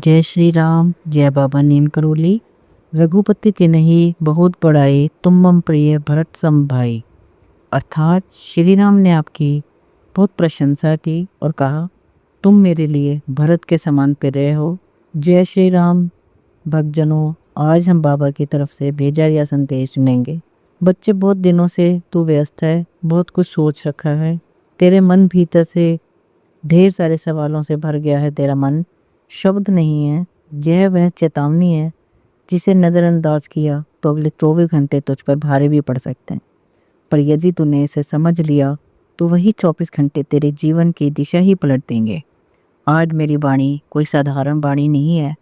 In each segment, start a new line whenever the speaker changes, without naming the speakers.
जय श्री राम, जय बाबा नीम करोली। रघुपति के नहीं बहुत बड़ाई, तुम मम प्रिय भरत सम भाई। अर्थात श्री राम ने आपकी बहुत प्रशंसा की और कहा तुम मेरे लिए भरत के समान प्रिय हो। जय श्री राम भक्तजनों, आज हम बाबा की तरफ से भेजा गया संदेश सुनेंगे। बच्चे, बहुत दिनों से तू व्यस्त है, बहुत कुछ सोच रखा है, तेरे मन भीतर से ढेर सारे सवालों से भर गया है। तेरा मन शब्द नहीं है, यह वह चेतावनी है जिसे नज़रअंदाज किया तो अगले 24 घंटे तुझ पर भारी भी पड़ सकते हैं। पर यदि तूने इसे समझ लिया तो वही 24 घंटे तेरे जीवन की दिशा ही पलट देंगे। आज मेरी वाणी कोई साधारण वाणी नहीं है,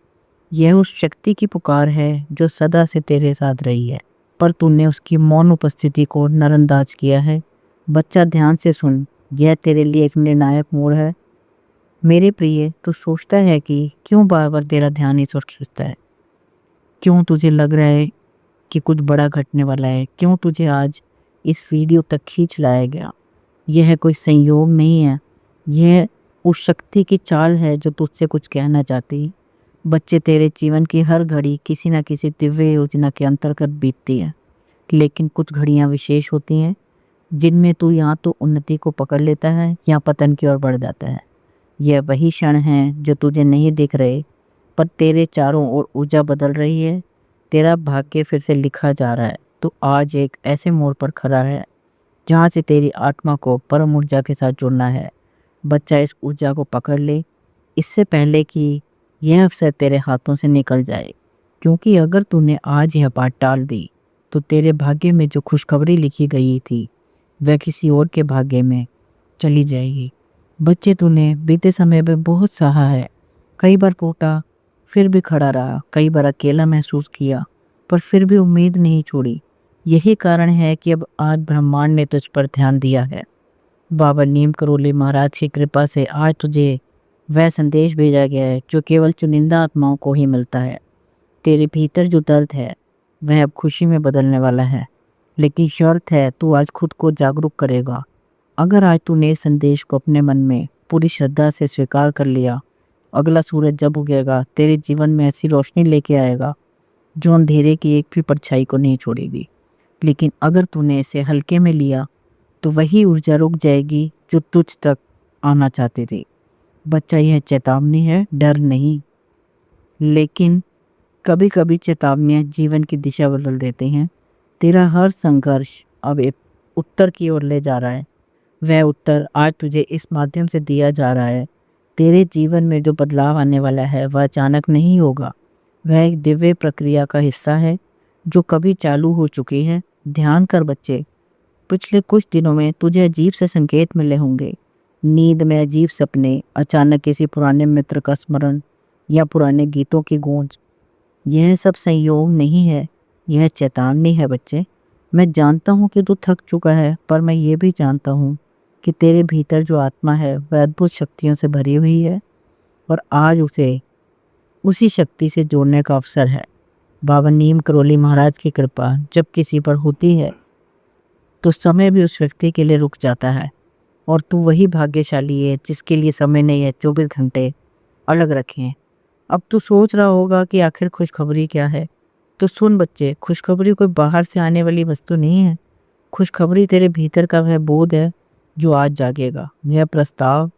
यह उस शक्ति की पुकार है जो सदा से तेरे साथ रही है, पर तूने उसकी मौन उपस्थिति को नज़रअंदाज किया है। बच्चा, ध्यान से सुन, यह तेरे लिए एक निर्णायक मोड़ है। मेरे प्रिय, तू सोचता है कि क्यों बार बार तेरा ध्यान इस ओर खींचता है? क्यों तुझे लग रहा है कि कुछ बड़ा घटने वाला है? क्यों तुझे आज इस वीडियो तक खींच लाया गया? यह कोई संयोग नहीं है, यह उस शक्ति की चाल है जो तुझसे कुछ कहना चाहती है। बच्चे, तेरे जीवन की हर घड़ी किसी न किसी दिव्य योजना के अंतर्गत बीतती है, लेकिन कुछ घड़ियां विशेष होती हैं जिनमें तू या तो उन्नति को पकड़ लेता है या पतन की ओर बढ़ जाता है। यह वही क्षण है जो तुझे नहीं दिख रहे, पर तेरे चारों ओर ऊर्जा बदल रही है। तेरा भाग्य फिर से लिखा जा रहा है। तो आज एक ऐसे मोड़ पर खड़ा है जहाँ से तेरी आत्मा को परम ऊर्जा के साथ जुड़ना है। बच्चा, इस ऊर्जा को पकड़ ले, इससे पहले कि यह अवसर तेरे हाथों से निकल जाए, क्योंकि अगर तूने आज यह बात टाल दी तो तेरे भाग्य में जो खुशखबरी लिखी गई थी वह किसी और के भाग्य में चली जाएगी। बच्चे, तूने बीते समय में बहुत सहा है, कई बार टूटा फिर भी खड़ा रहा, कई बार अकेला महसूस किया पर फिर भी उम्मीद नहीं छोड़ी। यही कारण है कि अब आज ब्रह्मांड ने तुझ पर ध्यान दिया है। बाबा नीम करोली महाराज की कृपा से आज तुझे वह संदेश भेजा गया है जो केवल चुनिंदा आत्माओं को ही मिलता है। तेरे भीतर जो दर्द है वह अब खुशी में बदलने वाला है, लेकिन शर्त है तू आज खुद को जागरूक करेगा। अगर आज तूने इस संदेश को अपने मन में पूरी श्रद्धा से स्वीकार कर लिया, अगला सूरज जब उगेगा तेरे जीवन में ऐसी रोशनी लेके आएगा जो अंधेरे की एक भी परछाई को नहीं छोड़ेगी। लेकिन अगर तूने इसे हल्के में लिया तो वही ऊर्जा रुक जाएगी जो तुझ तक आना चाहती थी। बच्चा, यह चेतावनी है, डर नहीं। लेकिन कभी कभी चेतावनियाँ जीवन की दिशा बदल देते हैं। तेरा हर संघर्ष अब एक उत्तर की ओर ले जा रहा है। वह उत्तर आज तुझे इस माध्यम से दिया जा रहा है। तेरे जीवन में जो बदलाव आने वाला है वह अचानक नहीं होगा, वह एक दिव्य प्रक्रिया का हिस्सा है जो कभी चालू हो चुकी है। ध्यान कर बच्चे, पिछले कुछ दिनों में तुझे अजीब से संकेत मिले होंगे। नींद में अजीब सपने, अचानक किसी पुराने मित्र का स्मरण या पुराने गीतों की गूंज। यह सब संयोग नहीं है, यह चेतावनी है। बच्चे, मैं जानता हूँ कि तू थक चुका है, पर मैं ये भी जानता हूँ कि तेरे भीतर जो आत्मा है वह अद्भुत शक्तियों से भरी हुई है और आज उसे उसी शक्ति से जोड़ने का अवसर है। बाबा नीम करोली महाराज की कृपा जब किसी पर होती है तो समय भी उस व्यक्ति के लिए रुक जाता है, और तू वही भाग्यशाली है जिसके लिए समय ने यह 24 घंटे अलग रखे हैं। अब तू सोच रहा होगा कि आखिर खुशखबरी क्या है? तो सुन बच्चे, खुशखबरी कोई बाहर से आने वाली वस्तु नहीं है। खुशखबरी तेरे भीतर का वह बोध है जो आज जागेगा। वह प्रस्ताव,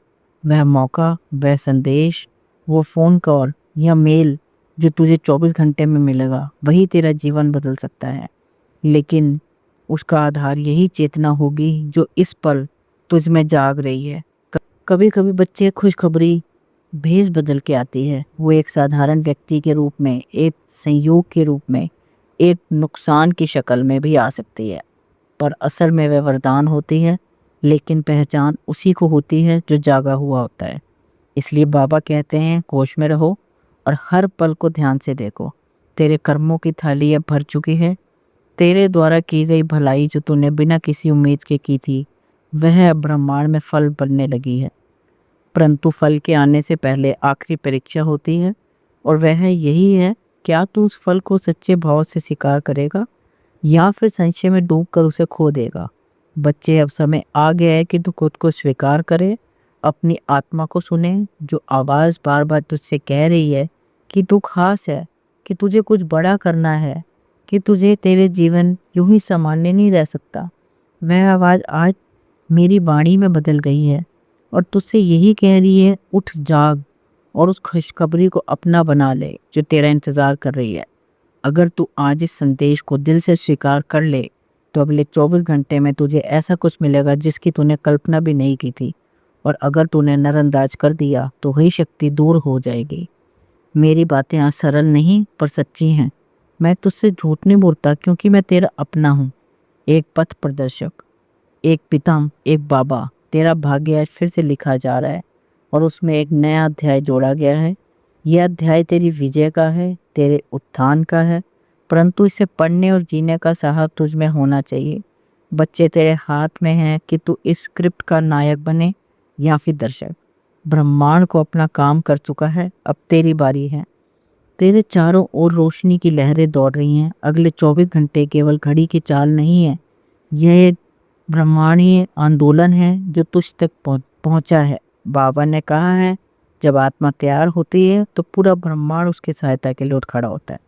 वह मौका, वह संदेश, वो फ़ोन कॉल या मेल जो तुझे 24 घंटे में मिलेगा, वही तेरा जीवन बदल सकता है। लेकिन उसका आधार यही चेतना होगी जो इस पल तुझ में जाग रही है। कभी कभी बच्चे, खुशखबरी भेष बदल के आती है। वो एक साधारण व्यक्ति के रूप में, एक संयोग के रूप में, एक नुकसान की शक्ल में भी आ सकती है, पर असल में वह वरदान होती है। लेकिन पहचान उसी को होती है जो जागा हुआ होता है। इसलिए बाबा कहते हैं, होश में रहो और हर पल को ध्यान से देखो। तेरे कर्मों की थाली अब भर चुकी है। तेरे द्वारा की गई भलाई जो तूने बिना किसी उम्मीद के की थी वह अब ब्रह्मांड में फल बनने लगी है। परंतु फल के आने से पहले आखिरी परीक्षा होती है, और वह यही है, क्या तू उस फल को सच्चे भाव से स्वीकार करेगा या फिर संशय में डूबकर उसे खो देगा। बच्चे, अब समय आ गया है कि तू खुद को स्वीकार करे, अपनी आत्मा को सुने जो आवाज़ बार बार तुझसे कह रही है कि तू खास है, कि तुझे कुछ बड़ा करना है, कि तुझे तेरे जीवन यूं ही सामान्य नहीं रह सकता। वह आवाज़ आज मेरी वाणी में बदल गई है और तुझसे यही कह रही है, उठ जाग और उस खुशखबरी को अपना बना ले जो तेरा इंतज़ार कर रही है। अगर तू आज इस संदेश को दिल से स्वीकार कर ले तो अगले 24 घंटे में तुझे ऐसा कुछ मिलेगा जिसकी तूने कल्पना भी नहीं की थी। और अगर तूने नज़रअंदाज कर दिया तो वही शक्ति दूर हो जाएगी। मेरी बातें आज सरल नहीं पर सच्ची हैं। मैं तुझसे झूठ नहीं बोलता क्योंकि मैं तेरा अपना हूँ, एक पथ प्रदर्शक, एक पिता, एक बाबा। तेरा भाग्य आज फिर से लिखा जा रहा है और उसमें एक नया अध्याय जोड़ा गया है। यह अध्याय तेरी विजय का है, तेरे उत्थान का है, परंतु इसे पढ़ने और जीने का साहस तुझ में होना चाहिए। बच्चे तेरे हाथ में हैं कि तू इस स्क्रिप्ट का नायक बने या फिर दर्शक। ब्रह्मांड को अपना काम कर चुका है, अब तेरी बारी है। तेरे चारों ओर रोशनी की लहरें दौड़ रही हैं। अगले 24 घंटे केवल घड़ी की चाल नहीं है, यह एक ब्रह्मांडीय आंदोलन है जो तुझ तक पहुंचा है। बाबा ने कहा है, जब आत्मा तैयार होती है तो पूरा ब्रह्मांड उसकी सहायता के लिए उठ खड़ा होता है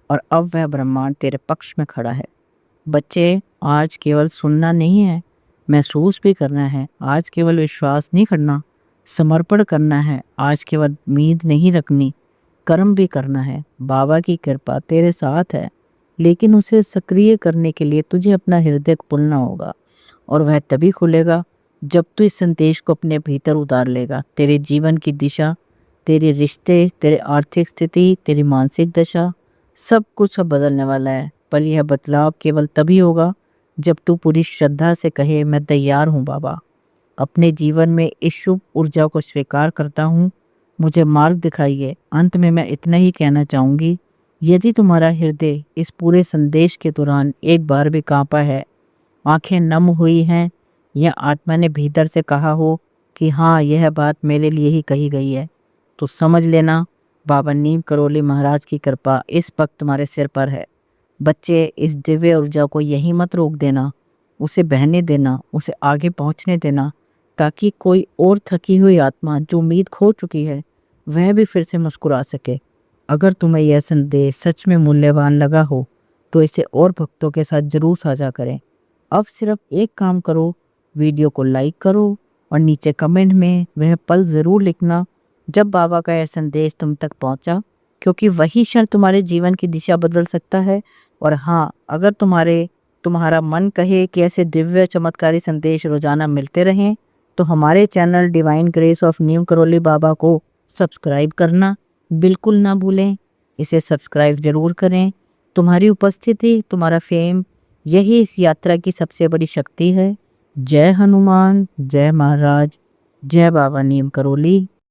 और अब वह ब्रह्मांड तेरे पक्ष में खड़ा है। बच्चे, आज केवल सुनना नहीं है, महसूस भी करना है। आज केवल विश्वास नहीं करना, समर्पण करना है। आज केवल उम्मीद नहीं रखनी, कर्म भी करना है। बाबा की कृपा तेरे साथ है, लेकिन उसे सक्रिय करने के लिए तुझे अपना हृदय खोलना होगा और वह तभी खुलेगा जब तू इस संदेश को अपने भीतर उतार लेगा। तेरे जीवन की दिशा, तेरे रिश्ते, तेरे आर्थिक स्थिति, तेरी मानसिक दशा, सब कुछ अब बदलने वाला है। पर यह बदलाव केवल तभी होगा जब तू पूरी श्रद्धा से कहे, मैं तैयार हूँ बाबा, अपने जीवन में इस शुभ ऊर्जा को स्वीकार करता हूँ, मुझे मार्ग दिखाइए। अंत में मैं इतना ही कहना चाहूँगी, यदि तुम्हारा हृदय इस पूरे संदेश के दौरान एक बार भी कांपा है, आंखें नम हुई हैं या आत्मा ने भीतर से कहा हो कि हाँ, यह बात मेरे लिए ही कही गई है, तो समझ लेना बाबा नीम करोली महाराज की कृपा इस वक्त तुम्हारे सिर पर है। बच्चे, इस दिव्य ऊर्जा को यहीं मत रोक देना, उसे बहने देना, उसे आगे पहुंचने देना, ताकि कोई और थकी हुई आत्मा जो उम्मीद खो चुकी है वह भी फिर से मुस्कुरा सके। अगर तुम्हें यह संदेश सच में मूल्यवान लगा हो तो इसे और भक्तों के साथ जरूर साझा करें। अब सिर्फ एक काम करो, वीडियो को लाइक करो और नीचे कमेंट में वह पल ज़रूर लिखना जब बाबा का यह संदेश तुम तक पहुंचा, क्योंकि वही क्षण तुम्हारे जीवन की दिशा बदल सकता है। और हाँ, अगर तुम्हारा मन कहे कि ऐसे दिव्य चमत्कारी संदेश रोजाना मिलते रहें तो हमारे channel divine grace of Neem Karoli Baba को सब्सक्राइब करना बिल्कुल ना भूलें। इसे सब्सक्राइब ज़रूर करें। तुम्हारी उपस्थिति, तुम्हारा फेम, यही इस यात्रा की सबसे बड़ी शक्ति है। जय हनुमान, जय महाराज, जय बाबा नीम करोली।